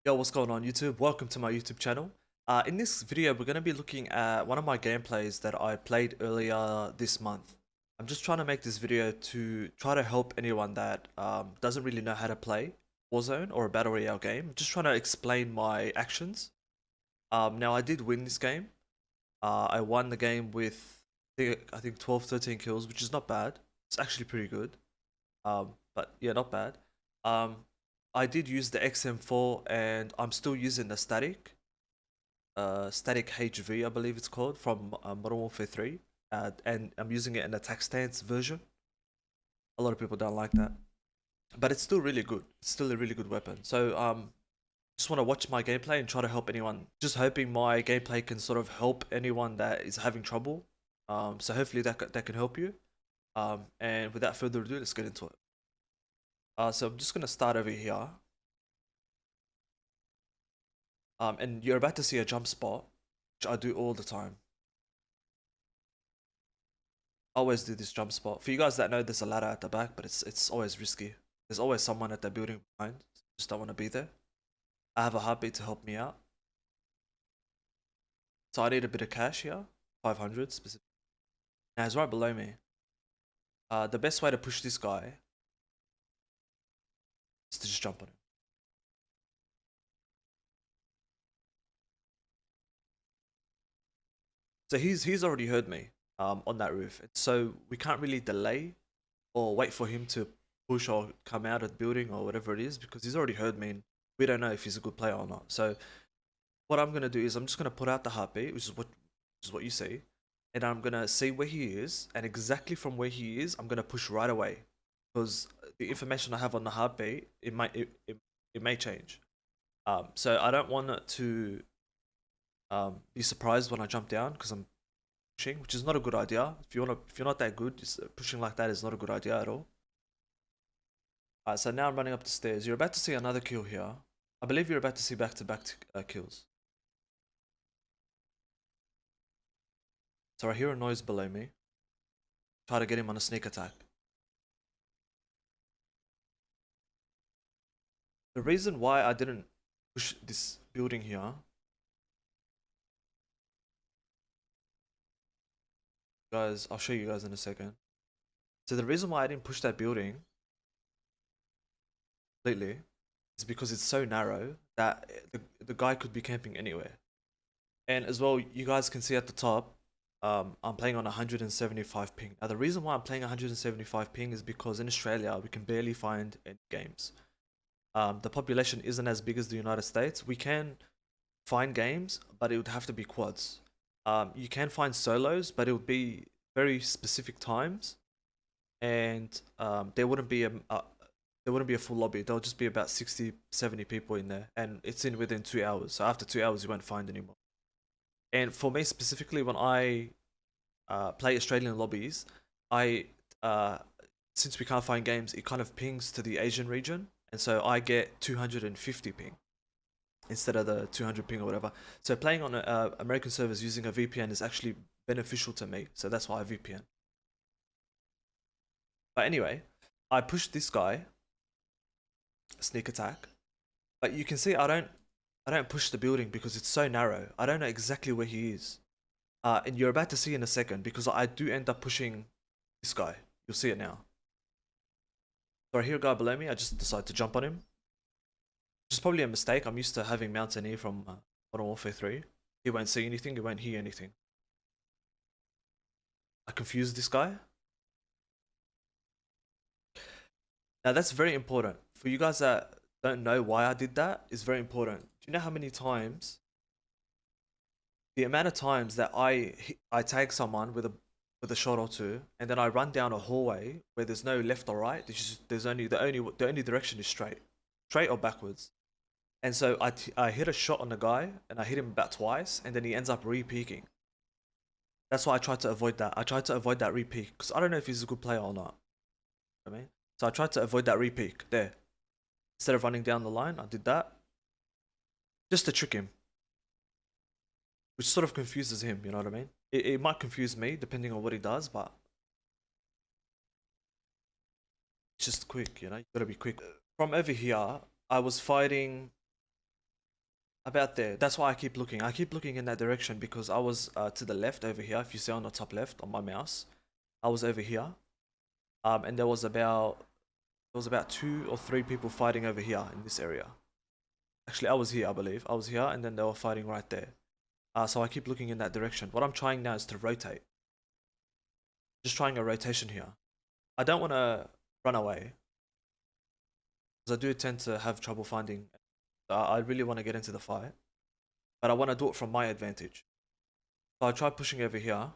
Yo, what's going on YouTube? Welcome to my YouTube channel. In this video, we're going to be looking at one of my gameplays that I played earlier this month. I'm just trying to make this video to try to help anyone that doesn't really know how to play Warzone or a Battle Royale game. Just trying to explain my actions. Now, I did win this game. I won the game with, I think 12, 13 kills, which is not bad. It's actually pretty good. But yeah, not bad. Um, I did use the XM4 and I'm still using the static HV, I believe it's called, from Modern Warfare 3. And I'm using it in the attack stance version. A lot of people don't like that, but it's still really good. It's still a really good weapon. So just want to watch my gameplay and try to help anyone. Just hoping my gameplay can sort of help anyone that is having trouble. So hopefully that can help you. And without further ado, let's get into it. So I'm just gonna start over here. And you're about to see a jump spot, which I do all the time. I always do this jump spot. For you guys that know, there's a ladder at the back, but it's always risky. There's always someone at the building behind. Just don't want to be there. I have a heartbeat to help me out. So I need a bit of cash here, 500 specifically. Now he's right below me. The best way to push this guy is to just jump on him. So he's already heard me on that roof. So we can't really delay or wait for him to push or come out of the building or whatever it is, because he's already heard me and we don't know if he's a good player or not. So what I'm gonna do is I'm just gonna put out the heartbeat, which is what you see, and I'm gonna see where he is, and exactly from where he is, I'm gonna push right away, because the information I have on the heartbeat, it may change. So I don't want it to be surprised when I jump down, because I'm pushing, which is not a good idea. If you're not that good, just pushing like that is not a good idea at all. Alright, so now I'm running up the stairs. You're about to see another kill here. I believe you're about to see back-to-back kills. So I hear a noise below me. Try to get him on a sneak attack. The reason why I didn't push this building here, guys, I'll show you guys in a second. So the reason why I didn't push that building completely is because it's so narrow that the guy could be camping anywhere. And as well, you guys can see at the top, I'm playing on 175 ping. Now the reason why I'm playing 175 ping is because in Australia we can barely find any games. The population isn't as big as the United States. We can find games, but it would have to be quads. You can find solos, but it would be very specific times, and there wouldn't be a full lobby. There'll just be about 60, 70 people in there, and it's in within 2 hours. So after 2 hours, you won't find anymore. And for me specifically, when I play Australian lobbies, I since we can't find games, it kind of pings to the Asian region, and so I get 250 ping instead of the 200 ping or whatever. So playing on American servers using a VPN is actually beneficial to me, so that's why I VPN. But anyway, I pushed this guy, sneak attack, but you can see I don't push the building because it's so narrow. I don't know exactly where he is. And you're about to see in a second, because I do end up pushing this guy. You'll see it now. So I hear a guy below me, I just decide to jump on him. Which is probably a mistake. I'm used to having Mountaineer from Modern Warfare 3. He won't see anything, he won't hear anything. I confused this guy. Now that's very important. For you guys that don't know why I did that, is very important. Do you know how many times, the amount of times that I tag someone with a shot or two, and then I run down a hallway where there's no left or right. There's only the only direction is straight or backwards. And so I hit a shot on the guy, and I hit him about twice, and then he ends up re-peeking. That's why I tried to avoid that. I tried to avoid that re-peek because I don't know if he's a good player or not. You know what I mean, so I tried to avoid that re-peek there. Instead of running down the line, I did that just to trick him, which sort of confuses him. You know what I mean? It might confuse me depending on what he does, but it's just quick. You know, you gotta be quick. From over here, I was fighting About there. That's why I keep looking. I keep looking in that direction because I was to the left over here. If you see on the top left on my mouse, I was over here. And there was about 2 or 3 people fighting over here in this area. Actually, I was here, I believe. I was here, and then they were fighting right there. So I keep looking in that direction. What I'm trying now is to rotate. Just trying a rotation here. I don't want to run away, because I do tend to have trouble finding. I really want to get into the fight, but I want to do it from my advantage. So I try pushing over here.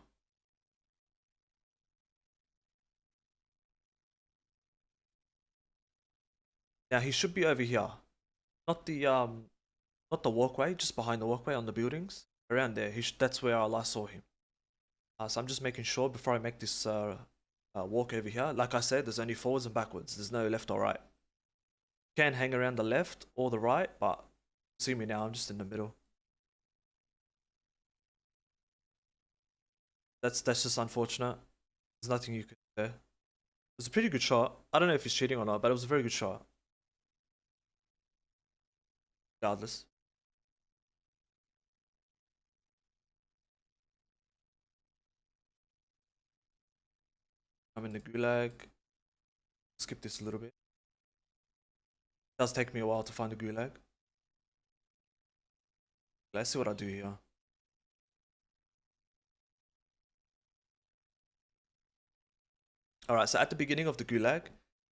Now he should be over here, not the walkway, just behind the walkway on the buildings, around there. That's where I last saw him. So I'm just making sure before I make this walk over here. Like I said, there's only forwards and backwards. There's no left or right. You can hang around the left or the right, but see me now, I'm just in the middle. That's just unfortunate. There's nothing you can do there. It was a pretty good shot. I don't know if he's cheating or not, but it was a very good shot. Regardless. I'm in the gulag. Skip this a little bit. It does take me a while to find the gulag. Let's see what I do here. Alright, so at the beginning of the gulag,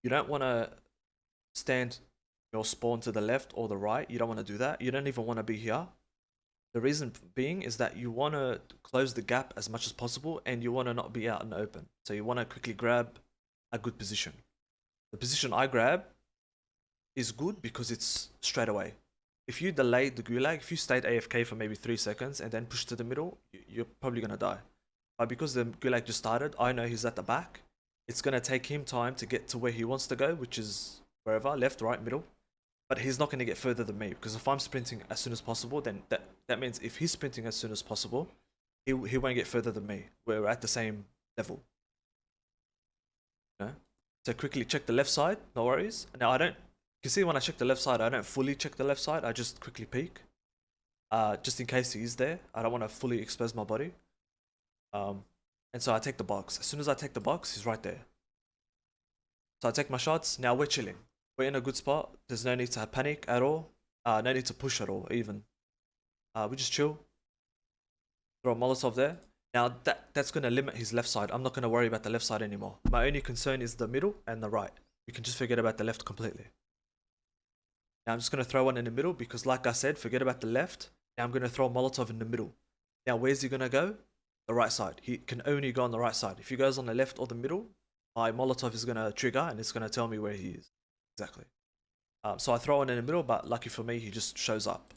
you don't want to stand your spawn to the left or the right. You don't want to do that. You don't even want to be here. The reason being is that you want to close the gap as much as possible, and you want to not be out in the open. So you want to quickly grab a good position. The position I grab is good because it's straight away. If you delayed the gulag, if you stayed AFK for maybe 3 seconds and then pushed to the middle, you're probably going to die. But because the gulag just started, I know he's at the back. It's going to take him time to get to where he wants to go, which is wherever, left, right, middle. But he's not going to get further than me, because if I'm sprinting as soon as possible, then that means if he's sprinting as soon as possible, he won't get further than me. We're at the same level. You know? So quickly check the left side, no worries. Now you can see when I check the left side, I don't fully check the left side, I just quickly peek. Just in case he is there. I don't want to fully expose my body. And so I take the box. As soon as I take the box, he's right there. So I take my shots. Now we're chilling. We're in a good spot. There's no need to have panic at all. No need to push at all, even. We just chill. Throw a Molotov there. Now that's going to limit his left side. I'm not going to worry about the left side anymore. My only concern is the middle and the right. You can just forget about the left completely. Now I'm just going to throw one in the middle because, like I said, forget about the left. Now I'm going to throw a Molotov in the middle. Now where's he going to go? The right side. He can only go on the right side. If he goes on the left or the middle, my Molotov is going to trigger and it's going to tell me where he is. Exactly. So I throw one in the middle, but lucky for me, he just shows up.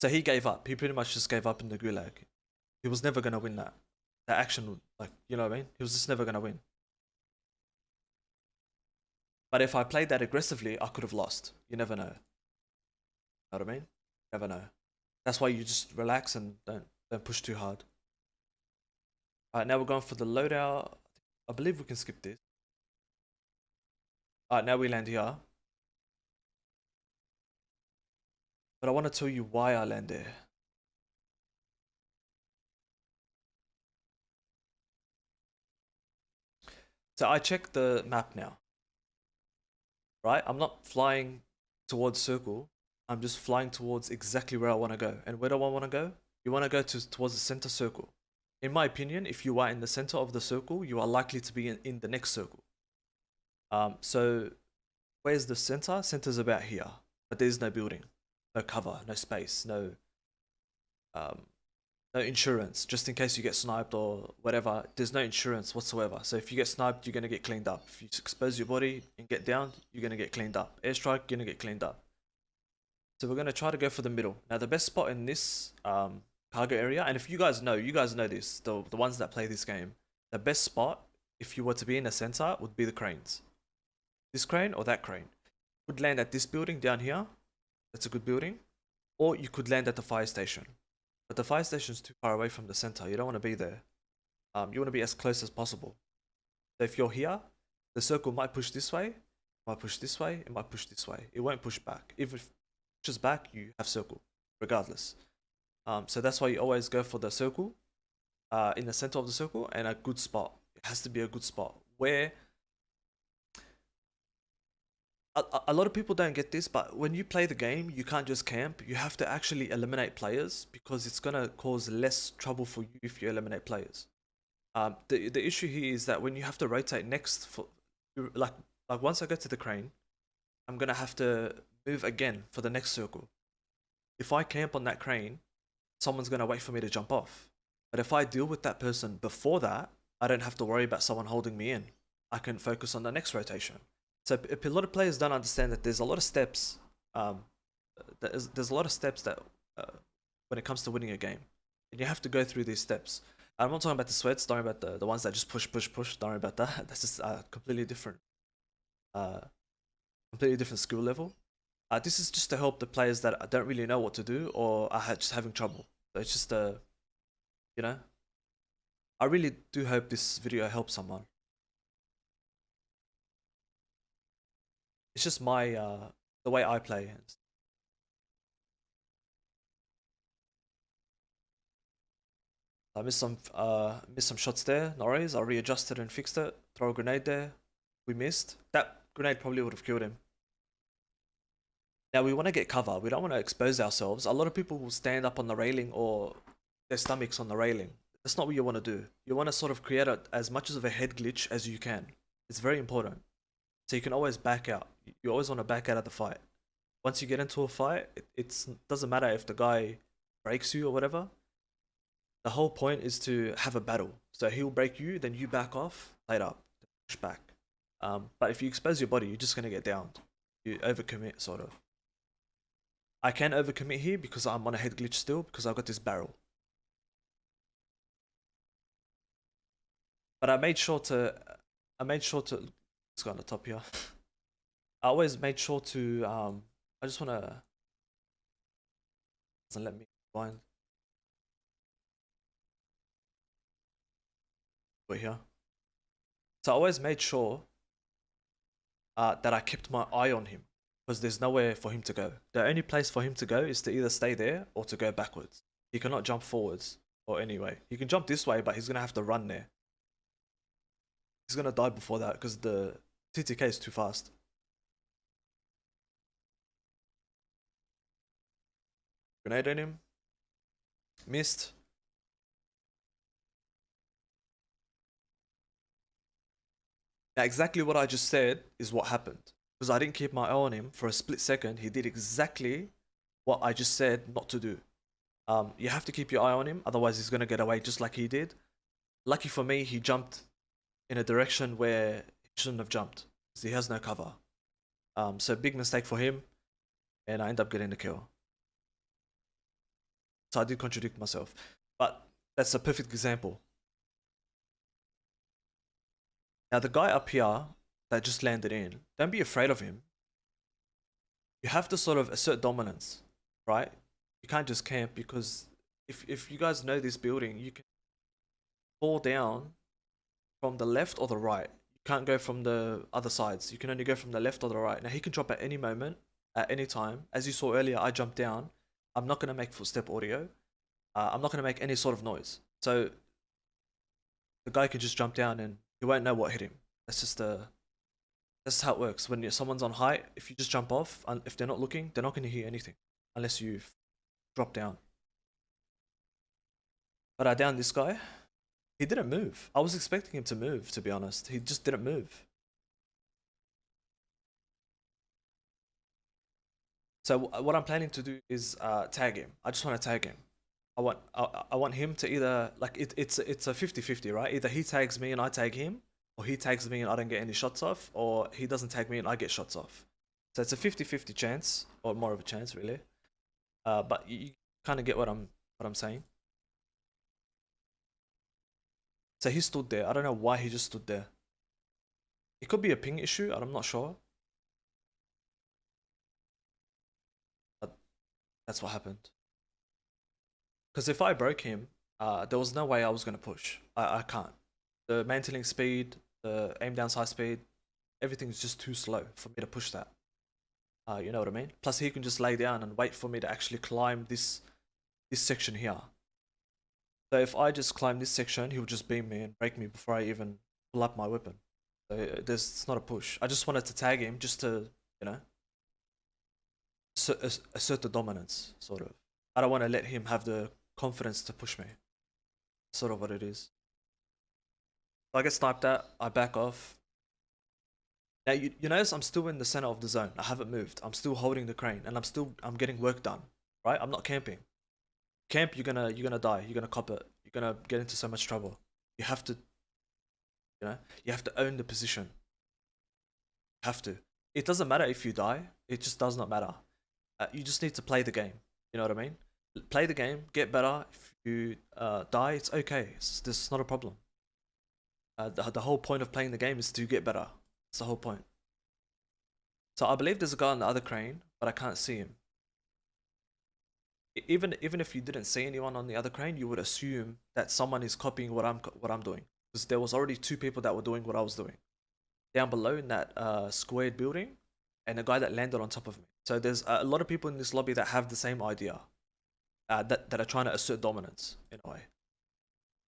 So he gave up. He pretty much just gave up in the gulag. He was never going to win that. That action, like, you know what I mean? He was just never going to win. But if I played that aggressively, I could have lost. You never know. Know what I mean? Never know. That's why you just relax and don't push too hard. Alright, now we're going for the loadout. I believe we can skip this. Alright, now we land here. But I want to tell you why I land there. So I check the map now. Right? I'm not flying towards circle. I'm just flying towards exactly where I want to go. And where do I want to go? You want to go towards the center circle. In my opinion, if you are in the center of the circle, you are likely to be in the next circle. So where's the center? Center's about here. But there's no building. No cover, no space, no insurance, just in case you get sniped or whatever. There's no insurance whatsoever. So if you get sniped, you're going to get cleaned up. If you expose your body and get down, you're going to get cleaned up. Airstrike, you're going to get cleaned up. So we're going to try to go for the middle. Now the best spot in this cargo area, and if you guys know this, the ones that play this game, the best spot, if you were to be in the center, would be the cranes. This crane or that crane. Would land at this building down here. That's a good building. Or you could land at the fire station. But the fire station is too far away from the center. You don't want to be there. You want to be as close as possible. So if you're here, the circle might push this way. might push this way, it might push this way. It won't push back. If it pushes back, you have circle, regardless. So that's why you always go for the circle, in the center of the circle, and a good spot. It has to be a good spot where a lot of people don't get this, but when you play the game, you can't just camp. You have to actually eliminate players because it's gonna cause less trouble for you if you eliminate players. The issue here is that when you have to rotate next for like once I get to the crane, I'm gonna have to move again for the next circle. If I camp on that crane, someone's gonna wait for me to jump off. But if I deal with that person before that, I don't have to worry about someone holding me in. I can focus on the next rotation. So if a lot of players don't understand that there's a lot of steps, there's a lot of steps that when it comes to winning a game, and you have to go through these steps. I'm not talking about the sweats. Don't worry about the ones that just push. Don't worry about that. That's just completely different skill level. This is just to help the players that don't really know what to do or are just having trouble. So it's just you know, I really do hope this video helps someone. It's just my the way I play. I missed some shots there. No worries. I readjusted and fixed it. Throw a grenade there. We missed. That grenade probably would have killed him. Now we want to get cover. We don't want to expose ourselves. A lot of people will stand up on the railing or their stomachs on the railing. That's not what you want to do. You want to sort of create as much of a head glitch as you can. It's very important. So you can always back out. You always want to back out of the fight. Once you get into a fight, it doesn't matter if the guy breaks you or whatever. The whole point is to have a battle. So he'll break you, then you back off, play it up, push back. But if you expose your body, you're just going to get downed. You overcommit, sort of. I can overcommit here because I'm on a head glitch still, because I've got this barrel. But I made sure to, let's go on the top here. I always made sure to, I just want to, doesn't let me find. We're here. So I always made sure that I kept my eye on him, because there's nowhere for him to go. The only place for him to go is to either stay there or to go backwards. He cannot jump forwards or anyway. He can jump this way, but he's going to have to run there. He's going to die before that because the TTK is too fast. Grenade on him. Missed. Now exactly what I just said is what happened. Because I didn't keep my eye on him for a split second. He did exactly what I just said not to do. You have to keep your eye on him, otherwise he's going to get away just like he did. Lucky for me, he jumped in a direction where he shouldn't have jumped, because he has no cover. So big mistake for him, and I end up getting the kill. So I did contradict myself, but that's a perfect example. Now the guy up here that just landed in, don't be afraid of him. You have to sort of assert dominance, right? You can't just camp, because if you guys know this building, you can fall down from the left or the right. You can't go from the other sides. You can only go from the left or the right. Now he can drop at any moment, at any time. As you saw earlier, I jumped down. I'm not going to make footstep audio. I'm not going to make any sort of noise. So the guy could just jump down and you won't know what hit him. That's how it works. When someone's on height, if you just jump off, and if they're not looking, they're not going to hear anything unless you drop down. But I downed this guy. He didn't move. I was expecting him to move, to be honest. He just didn't move. So what I'm planning to do is tag him. I just want to tag him. I want him to either, like, it's a 50-50, right? Either he tags me and I tag him, or he tags me and I don't get any shots off, or he doesn't tag me and I get shots off. So it's a 50-50 chance, or more of a chance, really. But you kind of get what I'm saying. So he stood there. I don't know why he just stood there. It could be a ping issue, I'm not sure. But that's what happened. Because if I broke him, there was no way I was going to push. I can't. The mantling speed, the aim down sight speed, everything's just too slow for me to push that. You know what I mean? Plus he can just lay down and wait for me to actually climb this section here. So if I just climb this section, he'll just beam me and break me before I even pull up my weapon. So it's not a push. I just wanted to tag him just to, you know, assert the dominance, sort of. I don't want to let him have the confidence to push me. Sort of what it is. So I get sniped at, I back off. Now you notice I'm still in the center of the zone. I haven't moved. I'm still holding the crane and I'm getting work done. Right? I'm not camping. Camp, you're gonna die. You're gonna cop it. You're gonna get into so much trouble. You have to, you have to own the position. You have to. It doesn't matter if you die. It just does not matter. You just need to play the game. You know what I mean? Play the game, get better. If you die, it's okay. This is not a problem. The whole point of playing the game is to get better. That's the whole point. So I believe there's a guy on the other crane, but I can't see him. Even if you didn't see anyone on the other crane, you would assume that someone is copying what I'm doing, because there was already 2 people that were doing what I was doing. Down below in that squared building, and a guy that landed on top of me. So there's a lot of people in this lobby that have the same idea, that are trying to assert dominance in a way.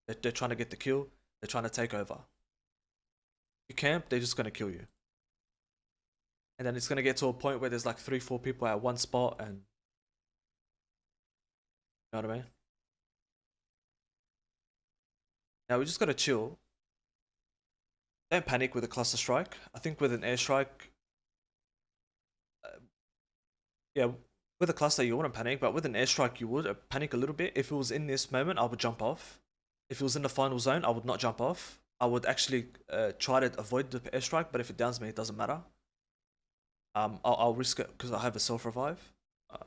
They're trying to get the kill. They're trying to take over. You camp, they're just gonna kill you. And then it's gonna get to a point where there's like 3-4 people at one spot, and you know what I mean? Now we just gotta chill. Don't panic with a cluster strike. I think with an airstrike, yeah, with a cluster you wouldn't panic, but with an airstrike you would panic a little bit. If it was in this moment, I would jump off. If it was in the final zone, I would not jump off. I would actually try to avoid the airstrike, but if it downs me, it doesn't matter. I'll risk it because I have a self-revive.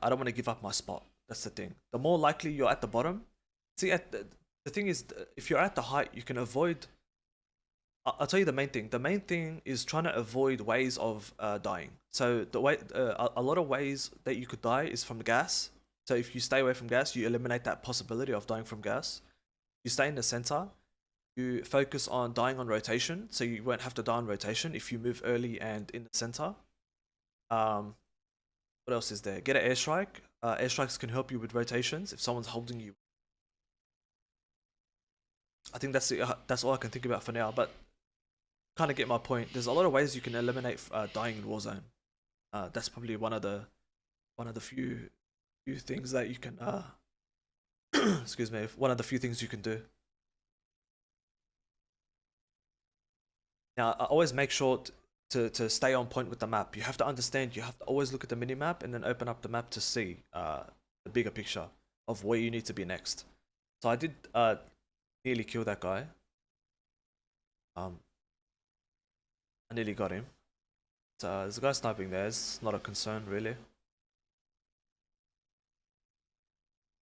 I don't want to give up my spot. That's the thing. The more likely you're at the bottom. See, the thing is, if you're at the height, you can avoid. I'll tell you the main thing. The main thing is trying to avoid ways of dying. So the way a lot of ways that you could die is from gas. So if you stay away from gas, you eliminate that possibility of dying from gas. You stay in the center. You focus on dying on rotation, so you won't have to die on rotation if you move early and in the center. What else is there? Get an airstrike. Airstrikes can help you with rotations if someone's holding you. I think that's all I can think about for now. But kind of get my point. There's a lot of ways you can eliminate dying in Warzone. That's probably one of the few things that you can. Excuse me. One of the few things you can do. Now, I always make sure to stay on point with the map. You have to understand, you have to always look at the mini-map and then open up the map to see the bigger picture of where you need to be next. So I did nearly kill that guy. I nearly got him. So there's a guy sniping there. It's not a concern, really.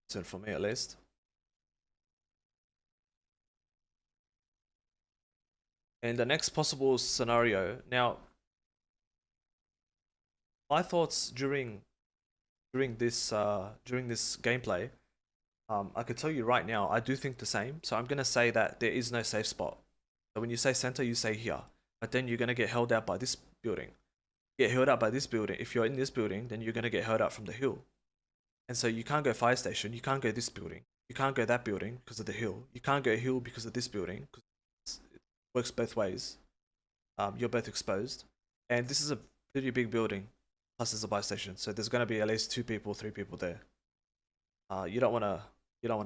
Concern for me, at least. And the next possible scenario. Now, my thoughts during this gameplay, I could tell you right now, I do think the same. So I'm gonna say that there is no safe spot. So when you say center, you say here, but then you're gonna get held out by this building. Get held out by this building. If you're in this building, then you're gonna get held out from the hill. And so you can't go fire station. You can't go this building. You can't go that building because of the hill. You can't go hill because of this building. It works both ways. You're both exposed, and this is a pretty big building. Plus, there's a buy station, so there's gonna be at least 2 people, 3 people there. You don't wanna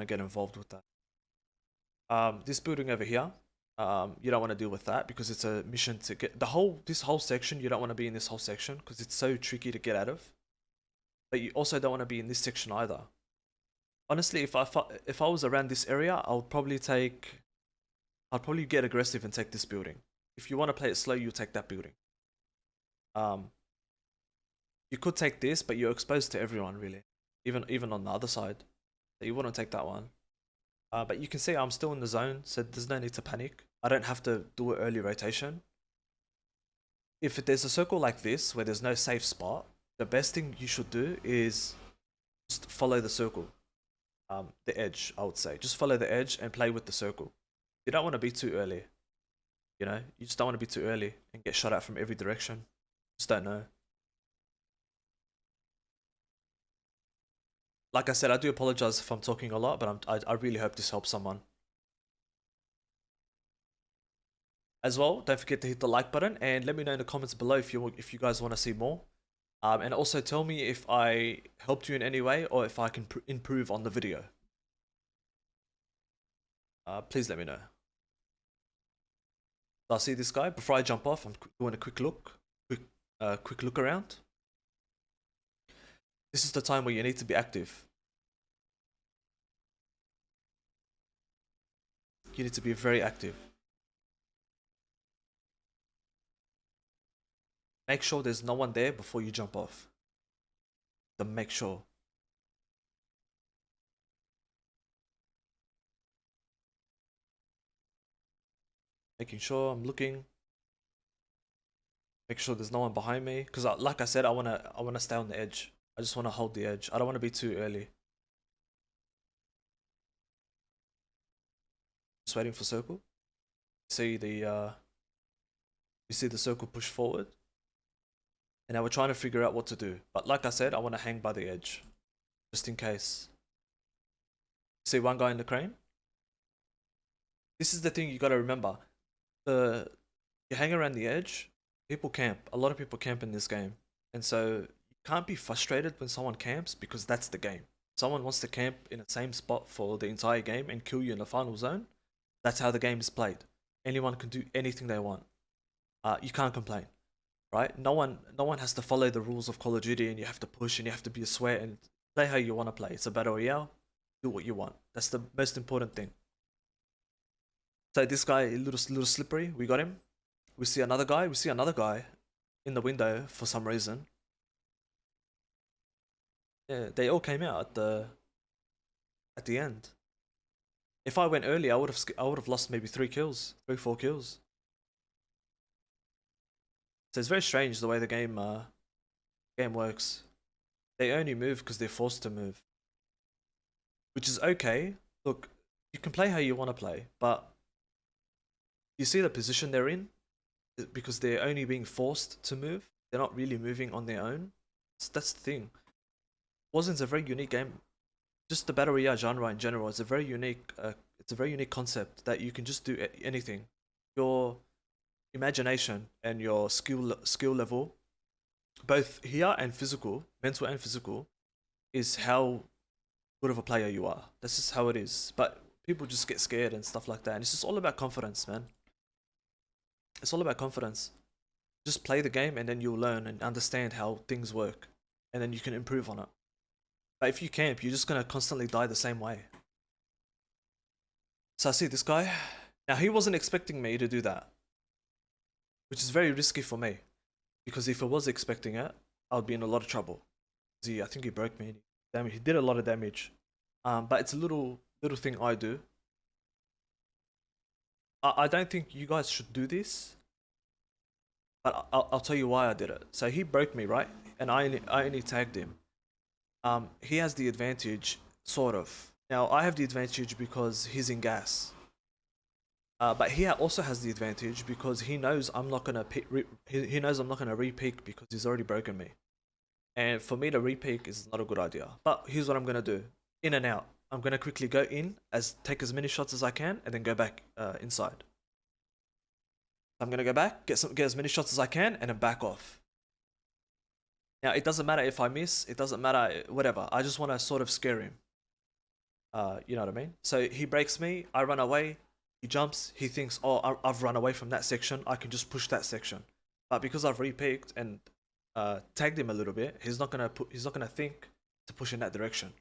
get involved with that. This building over here, you don't want to deal with that because it's a mission to get this whole section. You don't want to be in this whole section because it's so tricky to get out of. But you also don't want to be in this section either. Honestly, if I was around this area, I'd probably get aggressive and take this building. If you want to play it slow, you take that building. You could take this, but you're exposed to everyone really, even on the other side. So you wouldn't take that one. But you can see I'm still in the zone, so there's no need to panic. I don't have to do an early rotation. If there's a circle like this where there's no safe spot, the best thing you should do is just follow the circle. The edge, I would say. Just follow the edge and play with the circle. You don't want to be too early. You know, you just don't want to be too early and get shot at from every direction. Just don't know. Like I said, I do apologize if I'm talking a lot, but I really hope this helps someone. As well, don't forget to hit the like button and let me know in the comments below if you guys want to see more. And also tell me if I helped you in any way or if I can improve on the video. Please let me know. So I see this guy. Before I jump off, I'm doing a quick look around. This is the time where you need to be active. You need to be very active. Make sure there's no one there before you jump off. So make sure. Making sure I'm looking. Make sure there's no one behind me. Because like I said, I wanna stay on the edge. I just wanna hold the edge. I don't wanna be too early. Just waiting for circle. See the you see the circle push forward. And now we're trying to figure out what to do. But like I said, I want to hang by the edge. Just in case. See one guy in the crane? This is the thing you gotta remember. You hang around the edge, people camp. A lot of people camp in this game. And so you can't be frustrated when someone camps because that's the game. Someone wants to camp in the same spot for the entire game and kill you in the final zone. That's how the game is played. Anyone can do anything they want. You can't complain. Right? No one has to follow the rules of Call of Duty and you have to push and you have to be a sweat and play how you want to play. It's a battle royale. Do what you want. That's the most important thing. So this guy, a little slippery. We got him. We see another guy. We see another guy in the window for some reason. Yeah, they all came out at the end. If I went early, I would have lost maybe 4 kills. So it's very strange the way the game works. They only move because they're forced to move, which is okay. Look, you can play how you want to play, but you see the position they're in because they're only being forced to move. They're not really moving on their own. That's the thing. Warzone's a very unique game. Just the battle royale genre in general is a very unique. It's a very unique concept that you can just do anything. Your imagination and your skill level, both here and physical, mental and physical, is how good of a player you are. That's just how it is. But people just get scared and stuff like that. And it's just all about confidence, man. It's all about confidence. Just play the game and then you'll learn and understand how things work. And then you can improve on it. But if you camp, you're just going to constantly die the same way. So I see this guy. Now he wasn't expecting me to do that, which is very risky for me. Because if I was expecting it, I would be in a lot of trouble. I think he broke me. He did a lot of damage. But it's a little thing I do. I don't think you guys should do this. But I'll tell you why I did it. So he broke me, right? And I only tagged him. He has the advantage, sort of. Now I have the advantage because he's in gas. But he also has the advantage because he knows I'm not gonna he knows I'm not gonna re-peek because he's already broken me. And for me to re-peek is not a good idea. But here's what I'm gonna do: in and out. I'm gonna quickly go in, take as many shots as I can, and then go back inside. I'm gonna go back, get as many shots as I can, and then back off. Now it doesn't matter if I miss. It doesn't matter whatever. I just want to sort of scare him. You know what I mean? So he breaks me. I run away. He jumps. He thinks, oh, I've run away from that section. I can just push that section. But because I've re-peeked and tagged him a little bit, he's not gonna think to push in that direction.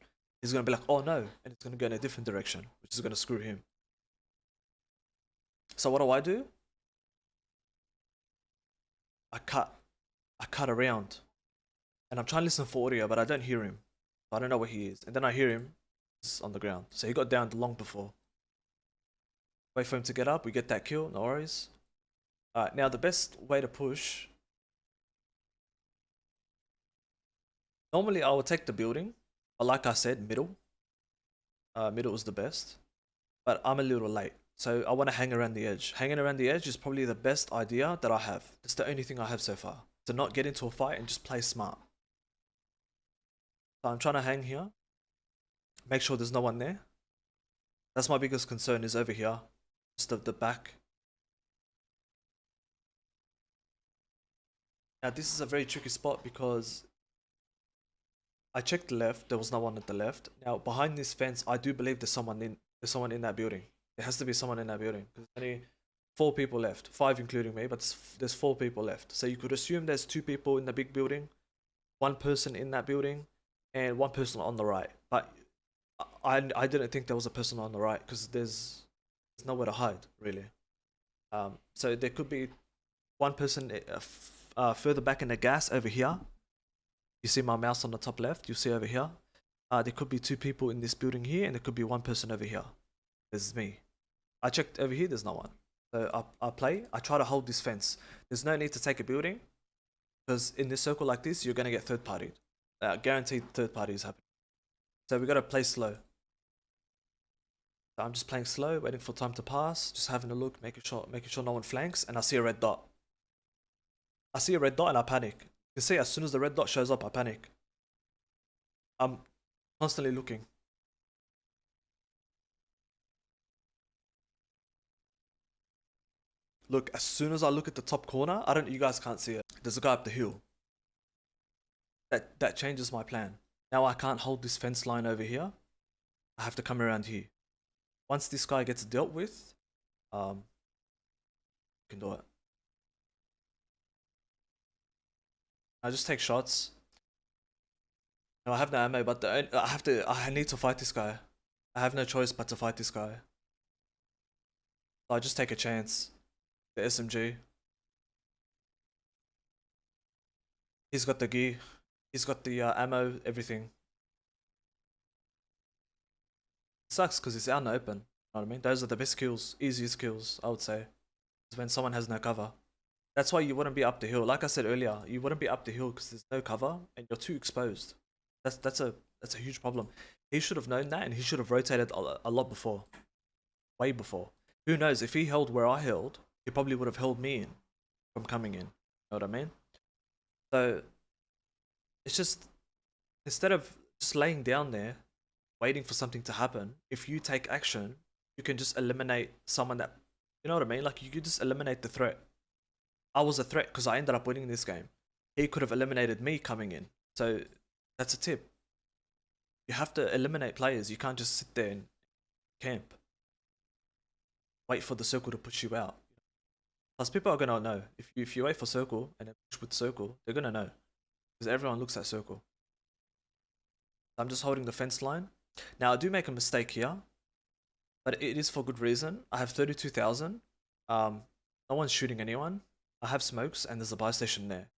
He's gonna be like, oh no, and it's gonna go in a different direction, which is gonna screw him. So what do? I cut around, and I'm trying to listen for audio, but I don't hear him. I don't know where he is, and then I hear him on the ground. So he got down long before. Wait for him to get up. We get that kill. No worries. Alright, now the best way to push. Normally I would take the building, but like I said, middle. Middle is the best, but I'm a little late. So I want to hang around the edge. Hanging around the edge is probably the best idea that I have. It's the only thing I have so far. To not get into a fight and just play smart. So I'm trying to hang here. Make sure there's no one there. That's my biggest concern, is over here. Just the back. Now this is a very tricky spot because I checked the left, there was no one at the left. Now behind this fence, I do believe there's someone in that building. There has to be someone in that building. There's only 4 people left, 5 including me, but there's 4 people left. So you could assume there's 2 people in the big building, 1 person in that building, and 1 person on the right. But I didn't think there was a person on the right because there's nowhere to hide really. So there could be 1 person further back in the gas over here. You see my mouse on the top left, you see over here. There could be 2 people in this building here, and there could be 1 person over here. There's me. I checked over here, there's no one. So I try to hold this fence. There's no need to take a building, because in this circle like this, you're going to get third partied. Guaranteed third party is happening. So we got to play slow. So I'm just playing slow, waiting for time to pass, just having a look, making sure no one flanks, and I see a red dot. I see a red dot and I panic. You can see as soon as the red dot shows up, I panic. I'm constantly looking. Look, as soon as I look at the top corner, you guys can't see it. There's a guy up the hill. That changes my plan. Now I can't hold this fence line over here. I have to come around here. Once this guy gets dealt with, I can do it. I just take shots. No, I have no ammo, but I need to fight this guy. I have no choice but to fight this guy. So I just take a chance. The SMG. He's got the gear. He's got the ammo, everything. It sucks because it's out in the open. You know what I mean? Those are the best kills, easiest kills, I would say. Is when someone has no cover. That's why you wouldn't be up the hill. Like I said earlier, you wouldn't be up the hill because there's no cover and you're too exposed. That's a huge problem. He should have known that, and he should have rotated a lot before. Way before. Who knows, if he held where I held, he probably would have held me in from coming in. You know what I mean? So it's just, instead of just laying down there waiting for something to happen, if you take action, you can just eliminate someone that, you know what I mean? Like, you could just eliminate the threat. I was a threat because I ended up winning this game. He could have eliminated me coming in. So that's a tip. You have to eliminate players. You can't just sit there and camp. Wait for the circle to push you out. Plus, people are gonna know. If you wait for circle and then push with circle, they're gonna know. Because everyone looks at circle. I'm just holding the fence line. Now, I do make a mistake here, but it is for good reason. I have 32,000. No one's shooting anyone. I have smokes and there's a buy station there.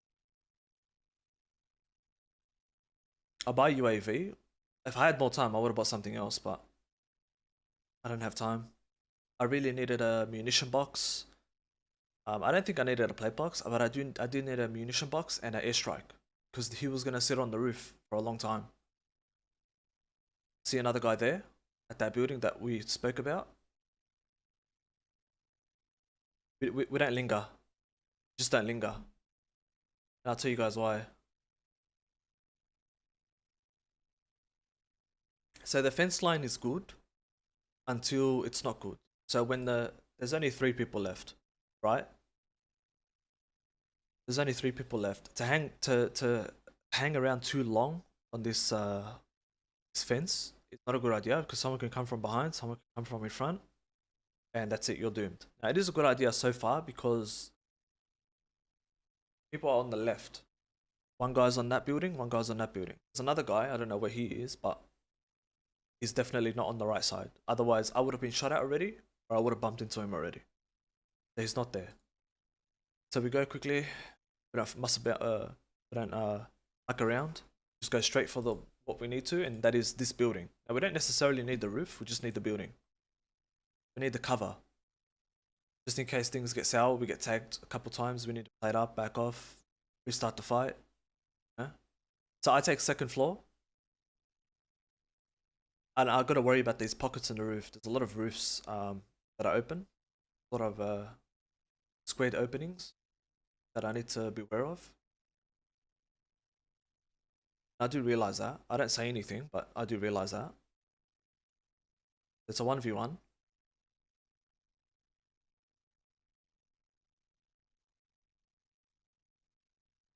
I'll buy UAV. If I had more time, I would have bought something else, but I don't have time. I really needed a munition box. I don't think I needed a plate box, but I do need a munition box and an airstrike, because he was gonna sit on the roof for a long time. See another guy there at that building that we spoke about. We don't linger. Just don't linger. And I'll tell you guys why. So the fence line is good until it's not good. So when there's only 3 people left, right? There's only 3 people left. To hang around too long on this fence, it's not a good idea, because someone can come from behind, someone can come from in front, and that's it, you're doomed. Now, it is a good idea so far because people are on the left. One guy's on that building, one guy's on that building. There's another guy, I don't know where he is, but he's definitely not on the right side. Otherwise, I would have been shot at already, or I would have bumped into him already. So he's not there. So we go quickly. We don't muck around. Just go straight for what we need to, and that is this building. Now, we don't necessarily need the roof, we just need the building. We need the cover. Just in case things get sour, we get tagged a couple times, we need to play it up, back off, restart the fight. Yeah? So I take 2nd floor. And I gotta worry about these pockets in the roof. There's a lot of roofs that are open, sort of squared openings that I need to be aware of. I do realize that. I don't say anything, but I do realize that. It's a 1v1.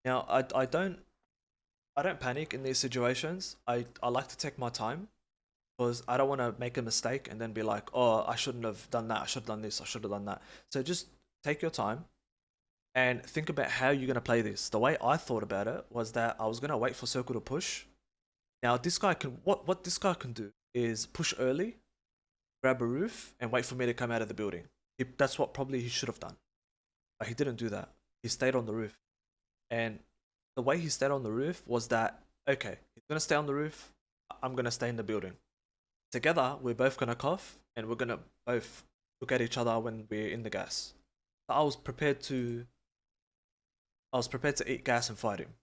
Now, I don't panic in these situations. I like to take my time because I don't want to make a mistake and then be like, oh, I shouldn't have done that. I should have done this. I should have done that. So just take your time and think about how you're going to play this. The way I thought about it was that I was going to wait for circle to push. Now this guy can, what this guy can do is push early, grab a roof and wait for me to come out of the building. That's what probably he should have done. But he didn't do that. He stayed on the roof. And the way he stayed on the roof was that, okay, he's going to stay on the roof. I'm going to stay in the building. Together, we're both going to cough and we're going to both look at each other when we're in the gas. So I was prepared to eat gas and fight him.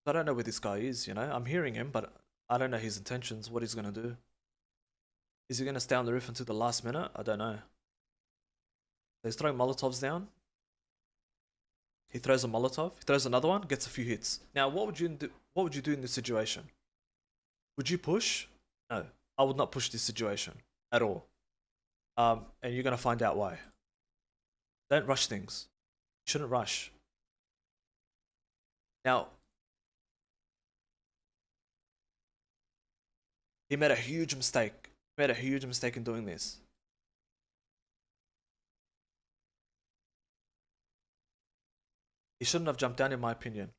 I don't know where this guy is, you know? I'm hearing him, but I don't know his intentions, what he's going to do. Is he going to stay on the roof until the last minute? I don't know. So he's throwing Molotovs down. He throws a Molotov, he throws another one, gets a few hits. Now, what would you do in this situation? Would you push? No, I would not push this situation at all. And you're gonna find out why. Don't rush things. You shouldn't rush. Now, he made a huge mistake. He made a huge mistake in doing this. He shouldn't have jumped down, in my opinion.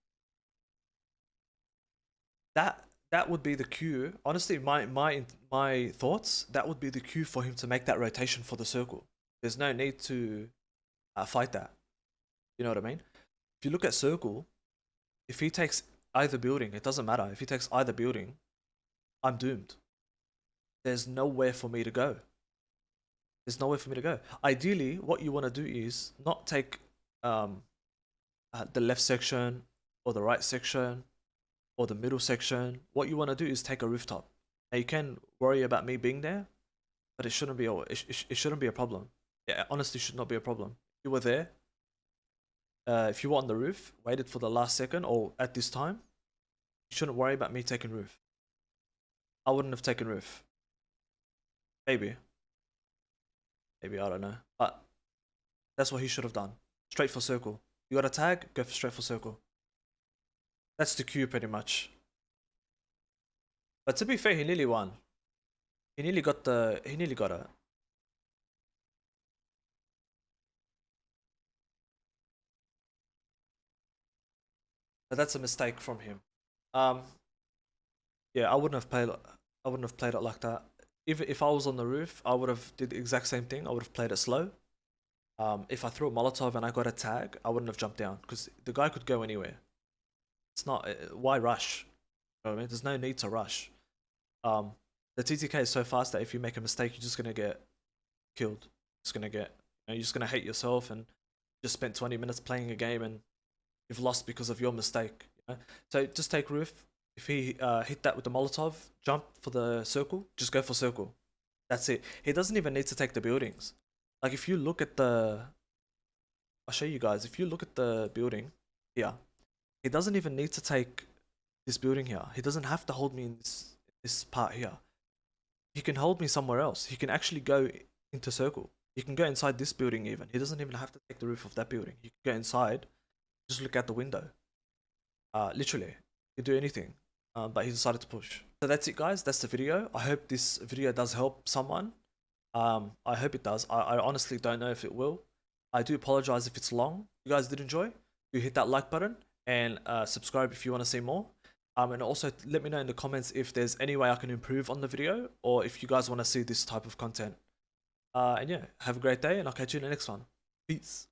That would be the cue. Honestly, my thoughts. That would be the cue for him to make that rotation for the circle. There's no need to fight that. You know what I mean? If you look at circle, if he takes either building, it doesn't matter. If he takes either building, I'm doomed. There's nowhere for me to go. There's nowhere for me to go. Ideally, what you want to do is not take the left section or the right section or the middle section. What you want to do is take a rooftop. Now you can worry about me being there, but it shouldn't be it shouldn't be a problem. Yeah, honestly, should not be a problem. If you were there, if you were on the roof, waited for the last second or at this time, you shouldn't worry about me taking roof. I wouldn't have taken roof. Maybe, I don't know, but that's what he should have done. Straight for circle. You got a tag, go straight for circle. That's the cue pretty much. But to be fair, he nearly won. He nearly got it. But that's a mistake from him. Yeah, I wouldn't have played it like that. If I was on the roof, I would have did the exact same thing. I would have played it slow. If I threw a Molotov and I got a tag, I wouldn't have jumped down because the guy could go anywhere. It's not, why rush? You know what I mean? There's no need to rush. The TTK is so fast that if you make a mistake, you're just gonna get killed. You're just gonna hate yourself and just spent 20 minutes playing a game and you've lost because of your mistake. You know? So just take roof. If he hit that with the Molotov, jump for the circle, just go for circle. That's it. He doesn't even need to take the buildings. Like if you look at I'll show you guys. If you look at the building here, he doesn't even need to take this building here. He doesn't have to hold me in this part here. He can hold me somewhere else. He can actually go into circle. He can go inside this building even. He doesn't even have to take the roof of that building. He can go inside, just look out the window. Literally, he can do anything. But he decided to push. So that's it, guys. That's the video. I hope this video does help someone. I hope it does. I honestly don't know if it will. I do apologize if it's long. If you guys did enjoy, do hit that like button and subscribe if you want to see more. And also let me know in the comments if there's any way I can improve on the video or if you guys want to see this type of content. And yeah, have a great day and I'll catch you in the next one. Peace.